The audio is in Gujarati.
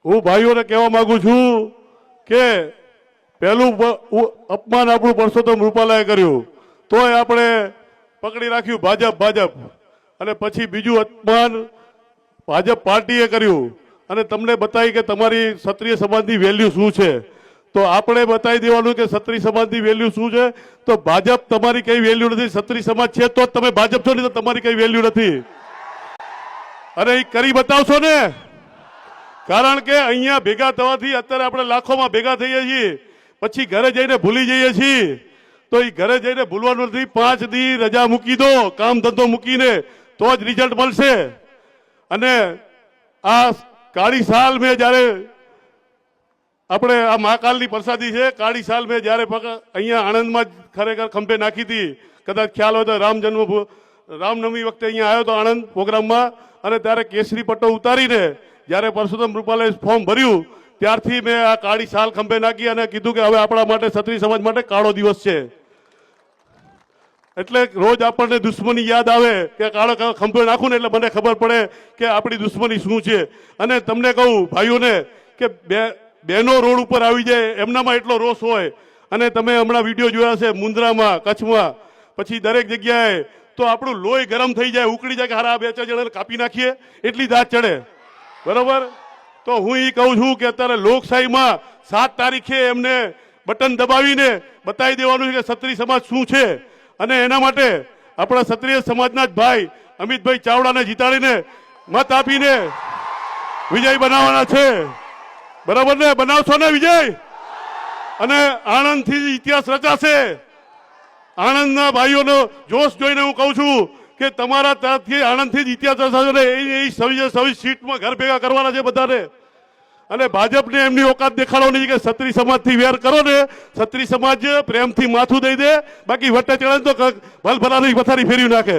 હું ભાઈઓને કહેવા માંગુ છું કે પહેલું અપમાન આપણું પરસોત્તમ રૂપાલાએ કર્યું, તોય આપણે પકડી રાખ્યું ભાજપ, અને પછી બીજું અપમાન ભાજપ પાર્ટીએ કર્યું અને તમને બતાવી કે તમારી ક્ષત્રિય સમાજની વેલ્યુ શું છે. તો આપણે બતાવી દેવાનું કે ક્ષત્રિય સમાજની વેલ્યુ શું છે. તો ભાજપ તમારી કઈ વેલ્યુ નથી, ક્ષત્રિય સમાજ છે તો તમે ભાજપ છો, નહીં તો તમારી કઈ વેલ્યુ નથી. અને એ કરી બતાવશો ને, કારણ કે અહીંયા ભેગા થવાથી અત્યારે આપણે લાખોમાં ભેગા થઈએ છીએ, પછી ઘરે જઈને ભૂલી જઈએ છીએ. તો એ ઘરે જઈને ભૂલવાનું નથી. 5 દી રજા મૂકી દો, કામ ધંધો મૂકીને, તો જ રિઝલ્ટ મળશે. અને આ કાળી સાલ મેં જ્યારે આપણે આ મહાકાલની પ્રસાદી છે, કાળી સાલ મેં જ્યારે અહીંયા આણંદમાં જ ખરેખર ખંભે નાખી હતી, કદાચ ખ્યાલ હોય તો રામનવમી વખતે અહીંયા આવ્યો તો આણંદ પ્રોગ્રામમાં, અને ત્યારે કેસરી પટ્ટો ઉતારીને જ્યારે પરસોત્તમ રૂપાલાએ ફોર્મ ભર્યું ત્યારથી મેં આ કાળી સાલ ખંભે નાખી અને કીધું કે હવે આપણા માટે ક્ષત્રિય સમાજ માટે કાળો દિવસ છે. એટલે રોજ આપણને દુશ્મની યાદ આવે કે કાળો ખંભે નાખું ને એટલે મને ખબર પડે કે આપણી દુશ્મની શું છે. અને તમને કહું ભાઈઓને કે બહેનો રોડ ઉપર આવી જાય એમનામાં એટલો રોષ હોય. અને તમે હમણાં વિડીયો જોયા છે મુન્દ્રામાં, કચ્છમાં, પછી દરેક જગ્યાએ, તો આપણું લોહી ગરમ થઈ જાય, ઉકળી જાય કે હારા 2-4 જણાને કાપી નાખીએ, એટલી દાંત ચડે. બરોબર? તો હું એ કહું છું કે અત્યારે લોકશાહીમાં 7 તારીખે એમને બટન દબાવીને બતાવી દેવાનું છે કે ક્ષત્રિય સમાજ શું છે. અને એના માટે આપણા ક્ષત્રિય સમાજના જ ભાઈ અમિતભાઈ ચાવડાને જીતાડીને મત આપીને વિજય બનાવવાના છે. બરાબર ને? બનાવશો ને વિજય? અને આણંદથી ઇતિહાસ રચાશે. આણંદના ભાઈઓનો જોશ જોઈને હું કહું છું કે તમારા તરફથી આણંદથી જ ઇતિહાસ રચાશે ને એ 26 સીટમાં ઘર ભેગા કરવાના છે બધાને. અને ભાજપને એમની ઓકાત દેખાડવાની કે ક્ષત્રિય સમાજથી વેર કરો ને, ક્ષત્રિય સમાજ પ્રેમથી માથું દઈ દે, બાકી વટ્ટે ચડે તો ભલભલાની પથારી ફેરવી નાખે.